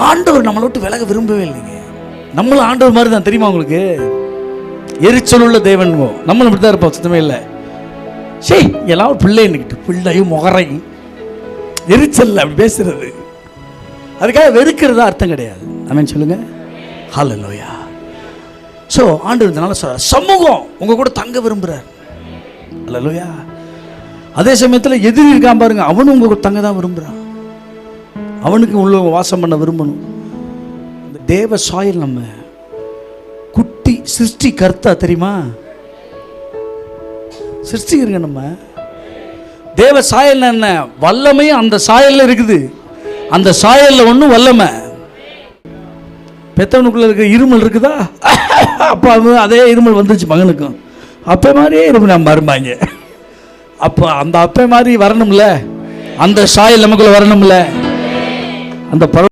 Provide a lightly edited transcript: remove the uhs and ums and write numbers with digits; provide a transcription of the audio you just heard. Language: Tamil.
ஆண்டவர் நம்மளை விட்டு விலக விரும்பவே இல்லைங்க. நம்மளும் ஆண்டவர் மாதிரி தான், தெரியுமா உங்களுக்கு? எரிச்சல் உள்ள தேவன். நம்மளும் இப்படி தான் இருப்போம், சுத்தமே இல்லை. சரி, எல்லாம் ஒரு பிள்ளைன்னுக்கிட்டு பிள்ளையும் முகரையும் எரிச்சல் அப்படி பேசுறது, அதுக்காக வெறுக்கிறதா அர்த்தம் கிடையாது. ஆமென் சொல்லுங்க. ஹல்லேலூயா. ஸோ ஆண்டவர் இதனால சொல்றார், சமூகம் உங்க கூட தங்க விரும்புறார். ஹல்லேலூயா. அதே சமயத்தில் எதிரி இருக்கான் பாருங்க, அவனும் உங்க கூட தங்க தான் விரும்புறான். அவனுக்கு உள்ள வாசம் பண்ண விரும்பணும். இந்த தேவ சாயல், நம்ம குட்டி சிருஷ்டி கர்த்தா, தெரியுமா? சிருஷ்டிக்கிறங்க நம்ம. தேவ சாயல் என்ன? வல்லமையும் அந்த சாயல்ல இருக்குது. அந்த சாயல்ல ஒன்றும் வல்லமை. பெத்தவனுக்குள்ள இருக்க இருமல் இருக்குதா? அப்போ அதே இருமல் வந்துச்சு மகனுக்கும். அப்போ மாதிரியே இருமல் நம்ம மரும்பாங்க. அப்போ அந்த அப்போ மாதிரி வரணும்ல, அந்த சாயல் நமக்குள்ள வரணும்ல. அந்த